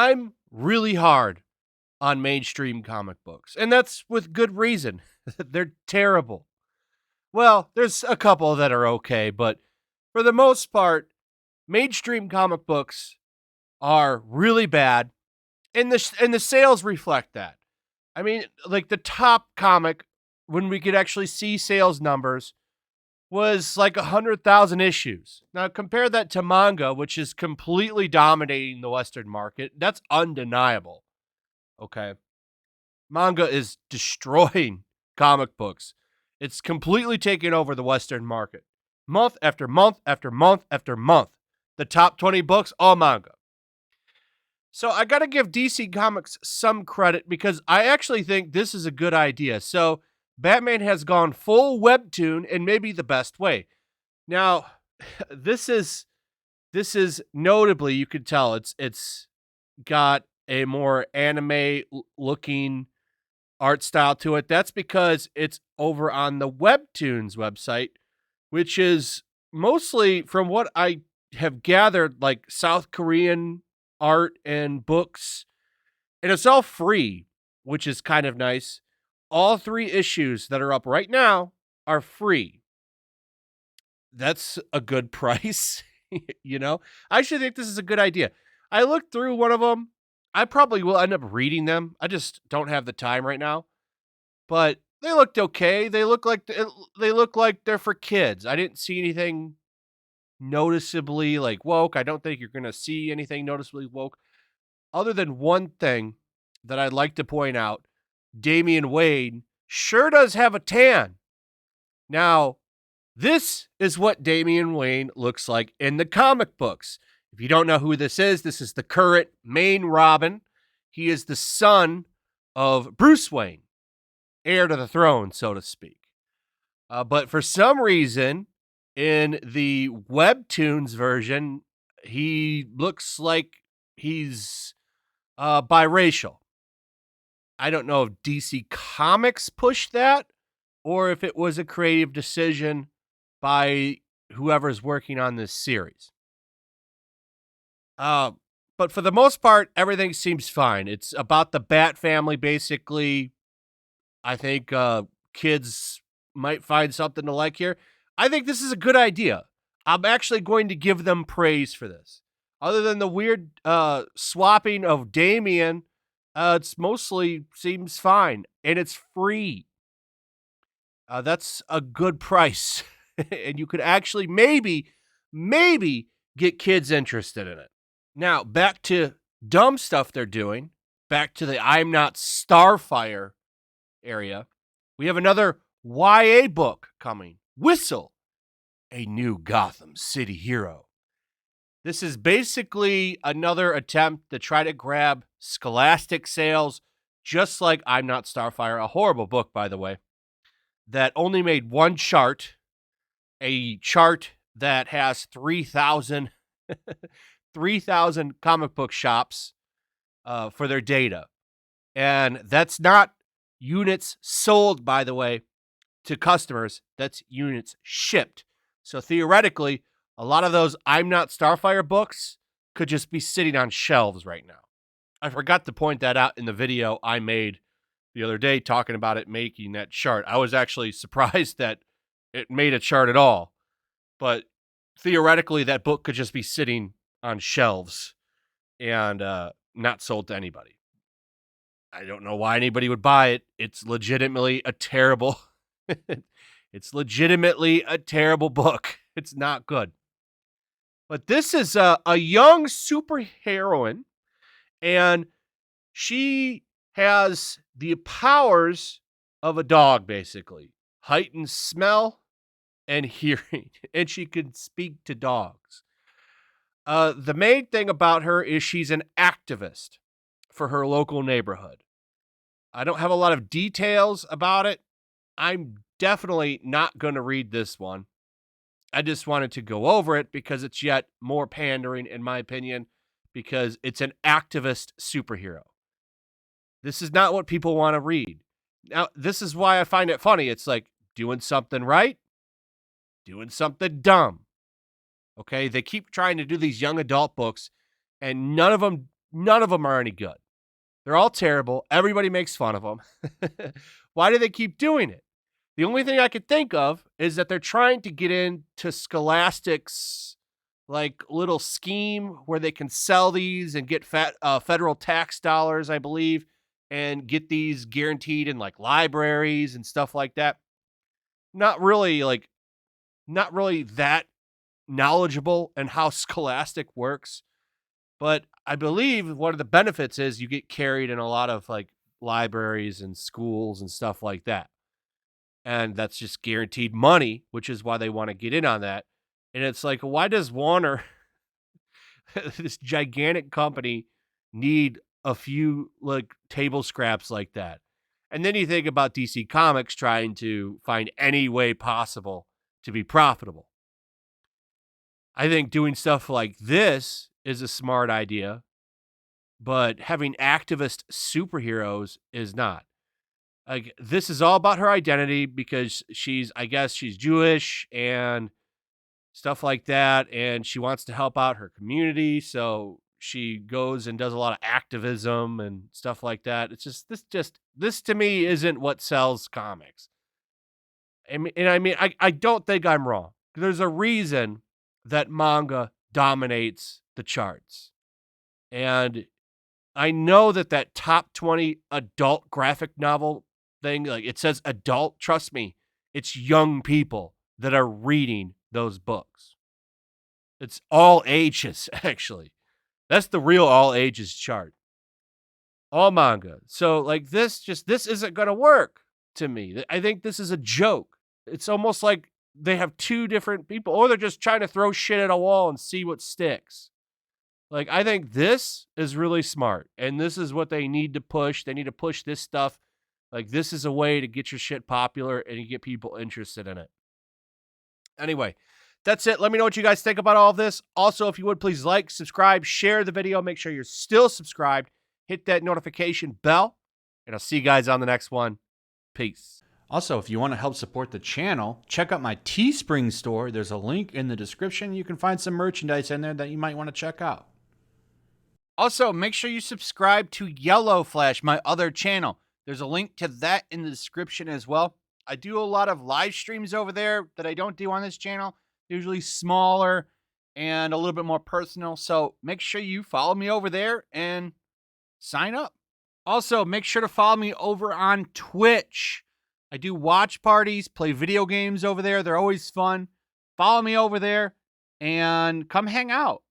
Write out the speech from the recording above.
I'm really hard on mainstream comic books, and that's with good reason. They're terrible. Well, there's a couple that are okay, but for the most part, mainstream comic books are really bad, and the sales reflect that. I mean, like the top comic, when we could actually see sales numbers, was like 100,000 issues. Now compare that to manga, which is completely dominating the Western market. That's undeniable. Okay. Manga is destroying comic books. It's completely taking over the Western market. Month after month after month after month. The top 20 books, all manga. So I got to give DC Comics some credit because I actually think this is a good idea. So Batman has gone full webtoon in maybe the best way. Now, this is notably, you could tell it's got a more anime looking art style to it. That's because it's over on the Webtoons website, which is mostly, from what I have gathered, like South Korean art and books, and it's all free, which is kind of nice. All 3 issues that are up right now are free. That's a good price, you know? I actually think this is a good idea. I looked through one of them. I probably will end up reading them. I just don't have the time right now. But they looked okay. They look like they're for kids. I didn't see anything noticeably like woke. I don't think you're going to see anything noticeably woke, other than one thing that I'd like to point out. Damian Wayne sure does have a tan. Now, this is what Damian Wayne looks like in the comic books. If you don't know who this is the current main Robin. He is the son of Bruce Wayne, heir to the throne, so to speak. But for some reason, in the Webtoons version, he looks like he's biracial. I don't know if DC Comics pushed that or if it was a creative decision by whoever's working on this series. But for the most part, everything seems fine. It's about the Bat family, basically. I think kids might find something to like here. I think this is a good idea. I'm actually going to give them praise for this. Other than the weird swapping of Damien, it's mostly seems fine, and it's free. That's a good price, and you could actually maybe get kids interested in it. Now, back to dumb stuff they're doing. Back to the I'm Not Starfire area. We have another YA book coming. Whistle, a new Gotham City hero. This is basically another attempt to try to grab Scholastic sales, just like I'm Not Starfire, a horrible book, by the way, that only made one chart, a chart that has 3,000 comic book shops for their data. And that's not units sold, by the way, to customers. That's units shipped. So theoretically, a lot of those I'm Not Starfire books could just be sitting on shelves right now. I forgot to point that out in the video I made the other day talking about it making that chart. I was actually surprised that it made a chart at all. But theoretically, that book could just be sitting on shelves and not sold to anybody. I don't know why anybody would buy it. It's legitimately a terrible book. It's not good. But this is a young superheroine, and she has the powers of a dog, basically. Heightened smell and hearing, and she can speak to dogs. The main thing about her is she's an activist for her local neighborhood. I don't have a lot of details about it. I'm definitely not going to read this one. I just wanted to go over it because it's yet more pandering, in my opinion, because it's an activist superhero. This is not what people want to read. Now, this is why I find it funny. It's like doing something right, doing something dumb. Okay, they keep trying to do these young adult books, and none of them none of them are any good. They're all terrible. Everybody makes fun of them. Why do they keep doing it? The only thing I could think of is that they're trying to get into Scholastic's like little scheme where they can sell these and get federal tax dollars, I believe, and get these guaranteed in like libraries and stuff like that. Not really not really that knowledgeable in how Scholastic works, but I believe one of the benefits is you get carried in a lot of like libraries and schools and stuff like that. And that's just guaranteed money, which is why they want to get in on that. And it's like, why does Warner, this gigantic company, need a few like table scraps like that? And then you think about DC Comics trying to find any way possible to be profitable. I think doing stuff like this is a smart idea, but having activist superheroes is not. Like, this is all about her identity because I guess she's Jewish and stuff like that, and she wants to help out her community, so she goes and does a lot of activism and stuff like that. It's this to me isn't what sells comics. I don't think I'm wrong. There's a reason that manga dominates the charts. And I know that top 20 adult graphic novel thing, like it says adult, trust me, it's young people that are reading those books. It's all ages, actually. That's the real all ages chart. All manga. So like this isn't going to work to me. I think this is a joke. It's almost like they have two different people, or they're just trying to throw shit at a wall and see what sticks. Like, I think this is really smart, and this is what they need to push. They need to push this stuff. Like, this is a way to get your shit popular and you get people interested in it. Anyway, that's it. Let me know what you guys think about all of this. Also, if you would, please like, subscribe, share the video. Make sure you're still subscribed. Hit that notification bell, and I'll see you guys on the next one. Peace. Also, if you want to help support the channel, check out my Teespring store. There's a link in the description. You can find some merchandise in there that you might want to check out. Also, make sure you subscribe to YellowFlash, my other channel. There's a link to that in the description as well. I do a lot of live streams over there that I don't do on this channel. Usually smaller and a little bit more personal. So make sure you follow me over there and sign up. Also, make sure to follow me over on Twitch. I do watch parties, play video games over there. They're always fun. Follow me over there and come hang out.